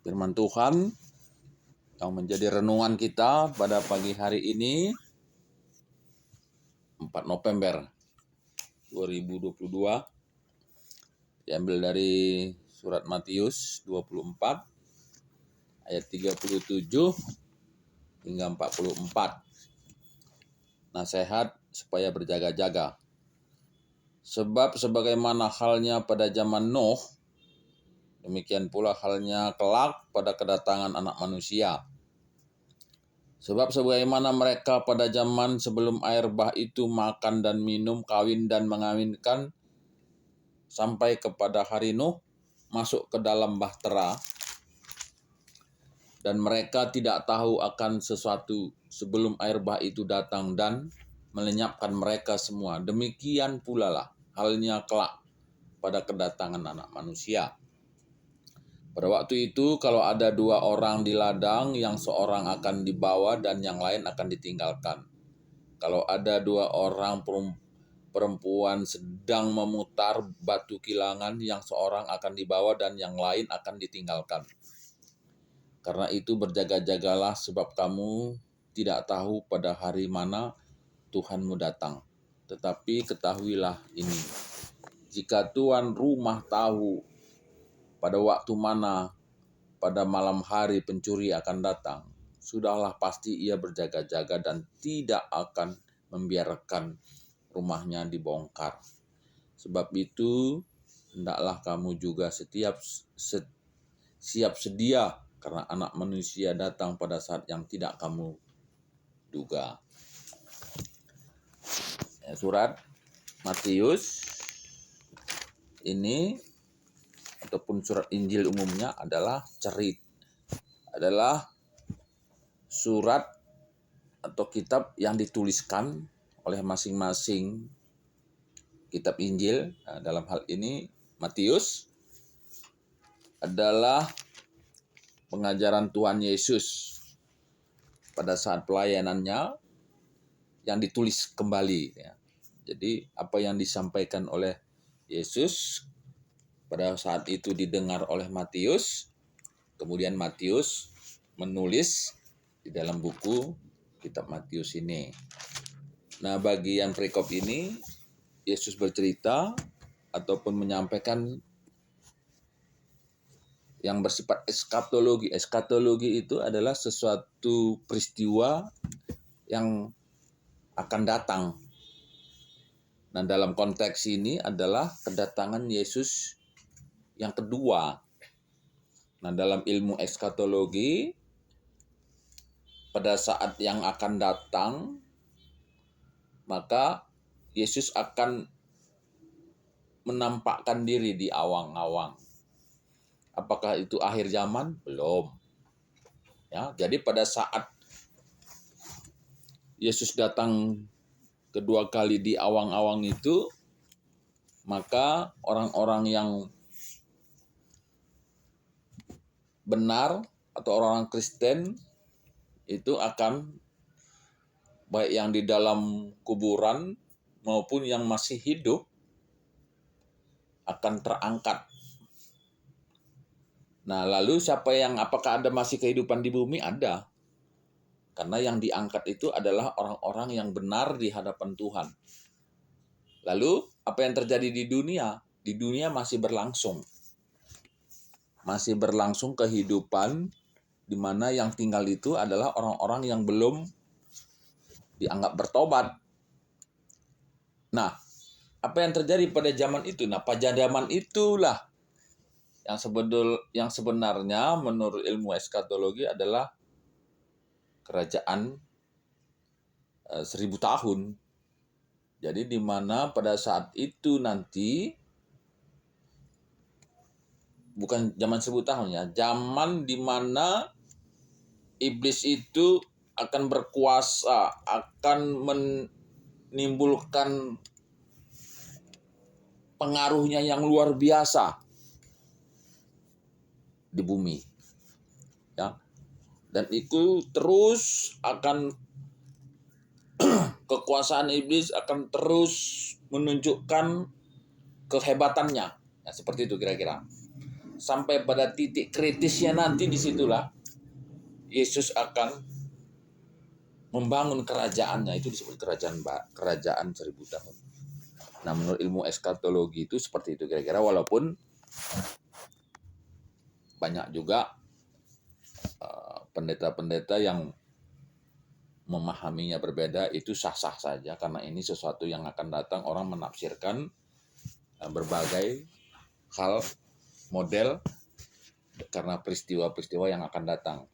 Firman Tuhan yang menjadi renungan kita pada pagi hari ini 4 November 2022 diambil dari surat Matius 24 ayat 37 hingga 44. Nasihat supaya berjaga-jaga. Sebab sebagaimana halnya pada zaman Nuh, demikian pula halnya kelak pada kedatangan Anak Manusia. Sebab sebagaimana mereka pada zaman sebelum air bah itu makan dan minum, kawin dan mengawinkan, sampai kepada hari Nuh masuk ke dalam bahtera, dan mereka tidak tahu akan sesuatu sebelum air bah itu datang dan melenyapkan mereka semua. Demikian pula lah halnya kelak pada kedatangan Anak Manusia. Pada waktu itu, kalau ada 2 orang di ladang, yang seorang akan dibawa dan yang lain akan ditinggalkan. Kalau ada 2 orang perempuan sedang memutar batu kilangan, yang seorang akan dibawa dan yang lain akan ditinggalkan. Karena itu berjaga-jagalah, sebab kamu tidak tahu pada hari mana Tuhanmu datang. Tetapi ketahuilah ini, jika tuan rumah tahu pada waktu mana pada malam hari pencuri akan datang, sudahlah pasti ia berjaga-jaga dan tidak akan membiarkan rumahnya dibongkar. Sebab itu, hendaklah kamu juga siap sedia, karena Anak Manusia datang pada saat yang tidak kamu duga. Surat Matius ini ataupun surat Injil umumnya adalah surat atau kitab yang dituliskan oleh masing-masing kitab Injil. Nah, dalam hal ini Matius adalah pengajaran Tuhan Yesus pada saat pelayanannya yang ditulis kembali. Jadi apa yang disampaikan oleh Yesus pada saat itu didengar oleh Matius, kemudian Matius menulis di dalam buku kitab Matius ini. Nah, bagian perikop ini Yesus bercerita ataupun menyampaikan yang bersifat eskatologi. Eskatologi itu adalah sesuatu peristiwa yang akan datang. Nah, dalam konteks ini adalah kedatangan Yesus yang kedua. Nah, dalam ilmu eskatologi, pada saat yang akan datang, maka Yesus akan menampakkan diri di awang-awang. Apakah itu akhir zaman? Belum. Ya, jadi pada saat Yesus datang kedua kali di awang-awang itu, maka orang-orang yang benar atau orang Kristen itu akan, baik yang di dalam kuburan maupun yang masih hidup, akan terangkat. Nah, lalu apakah ada masih kehidupan di bumi? Ada. Karena yang diangkat itu adalah orang-orang yang benar di hadapan Tuhan. Lalu, apa yang terjadi di dunia? Di dunia masih berlangsung. Masih berlangsung kehidupan di mana yang tinggal itu adalah orang-orang yang belum dianggap bertobat. Nah, apa yang terjadi pada zaman itu? Nah, pada zaman itulah yang sebenarnya menurut ilmu eskatologi adalah kerajaan 1000 tahun. Jadi di mana pada saat itu nanti, bukan zaman 1000 tahun ya, zaman di mana iblis itu akan berkuasa, akan menimbulkan pengaruhnya yang luar biasa di bumi. Ya. Dan itu terus akan kekuasaan iblis akan terus menunjukkan kehebatannya. Ya, seperti itu kira-kira. sampai pada titik kritisnya nanti, disitulah Yesus akan membangun kerajaannya. Itu disebut kerajaan 1000 tahun. Nah, menurut ilmu eskatologi itu seperti itu kira-kira, walaupun banyak juga pendeta-pendeta yang memahaminya berbeda. Itu sah-sah saja, karena ini sesuatu yang akan datang. Orang menafsirkan berbagai hal, model, karena peristiwa-peristiwa yang akan datang.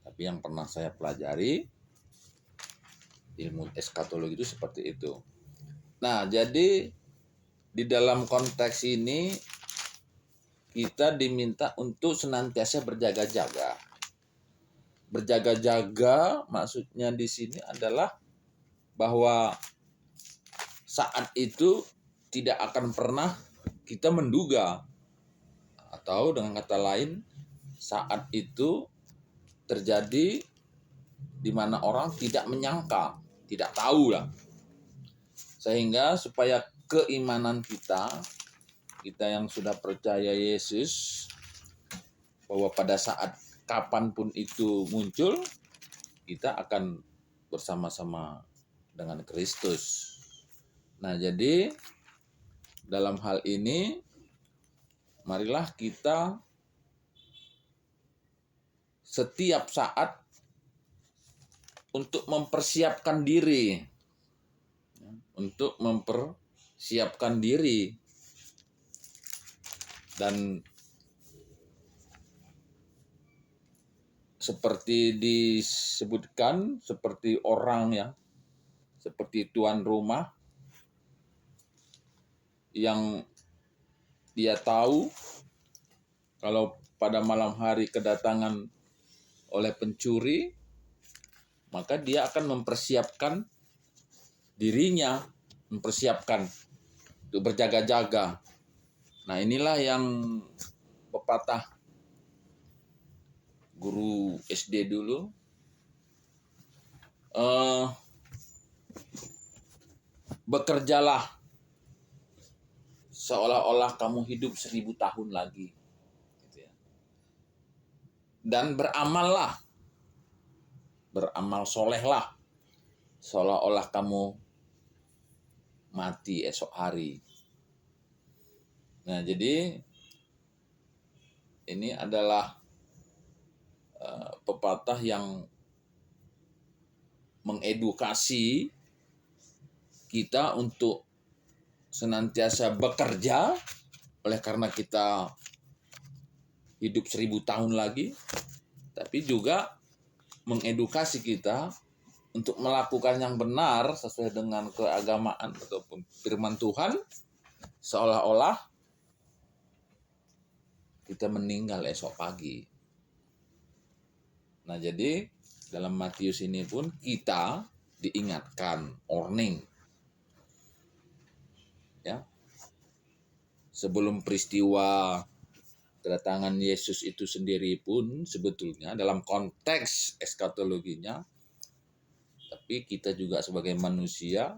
Tapi yang pernah saya pelajari, ilmu eskatologi itu seperti itu. Nah, jadi di dalam konteks ini kita diminta untuk senantiasa berjaga-jaga. Berjaga-jaga maksudnya di sini adalah bahwa saat itu tidak akan pernah kita menduga, atau dengan kata lain, saat itu terjadi di mana orang tidak menyangka, tidak tahu lah. Sehingga supaya keimanan kita yang sudah percaya Yesus, bahwa pada saat kapanpun itu muncul, kita akan bersama-sama dengan Kristus. Nah, jadi dalam hal ini, marilah kita setiap saat untuk mempersiapkan diri. Dan seperti disebutkan, seperti orang ya, seperti tuan rumah yang dia tahu kalau pada malam hari kedatangan oleh pencuri, maka dia akan mempersiapkan dirinya, mempersiapkan untuk berjaga-jaga. Nah, inilah yang pepatah guru SD dulu, bekerjalah seolah-olah kamu hidup 1000 tahun lagi, gitu ya. Dan beramal solehlah seolah-olah kamu mati esok hari. Nah, jadi ini adalah pepatah yang mengedukasi kita untuk senantiasa bekerja, oleh karena kita hidup 1000 tahun lagi, tapi juga mengedukasi kita untuk melakukan yang benar sesuai dengan keagamaan ataupun firman Tuhan, seolah-olah kita meninggal esok pagi. Nah, jadi dalam Matius ini pun kita diingatkan, warning. Ya. Sebelum peristiwa kedatangan Yesus itu sendiri pun sebetulnya dalam konteks eskatologinya, tapi kita juga sebagai manusia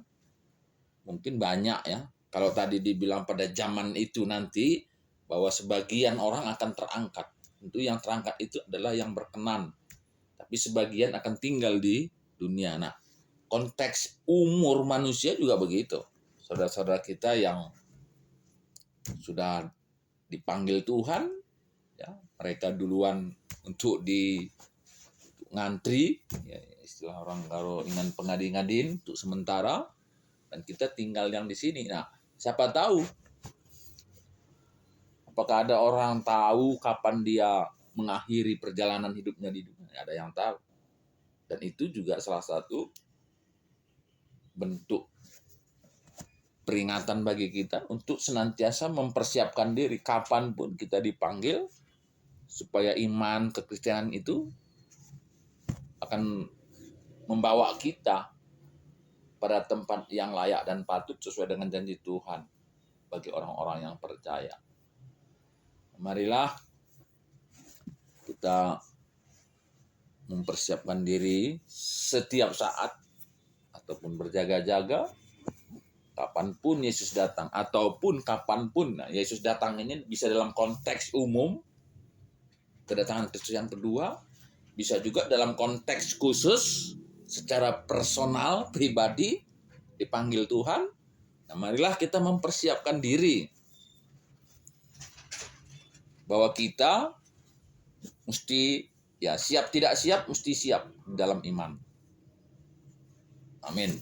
mungkin banyak ya. Kalau tadi dibilang pada zaman itu nanti bahwa sebagian orang akan terangkat. Tentu yang terangkat itu adalah yang berkenan. Tapi sebagian akan tinggal di dunia. Nah, konteks umur manusia juga begitu. Saudara-saudara kita yang sudah dipanggil Tuhan, ya, mereka duluan untuk di ngantri, ya, istilah orang kalau ingin pengadi-ngadin untuk sementara, dan kita tinggal yang di sini. Nah, siapa tahu apakah ada orang tahu kapan dia mengakhiri perjalanan hidupnya di dunia? Ada yang tahu. Dan itu juga salah satu bentuk peringatan bagi kita untuk senantiasa mempersiapkan diri kapanpun kita dipanggil, supaya iman kekristenan itu akan membawa kita pada tempat yang layak dan patut sesuai dengan janji Tuhan bagi orang-orang yang percaya. Marilah kita mempersiapkan diri setiap saat ataupun berjaga-jaga kapanpun Yesus datang, ataupun kapanpun. Nah, Yesus datang ini bisa dalam konteks umum, kedatangan Kristus yang kedua, bisa juga dalam konteks khusus, secara personal, pribadi, dipanggil Tuhan. Nah, marilah kita mempersiapkan diri bahwa kita mesti siap tidak siap, mesti siap dalam iman. Amin.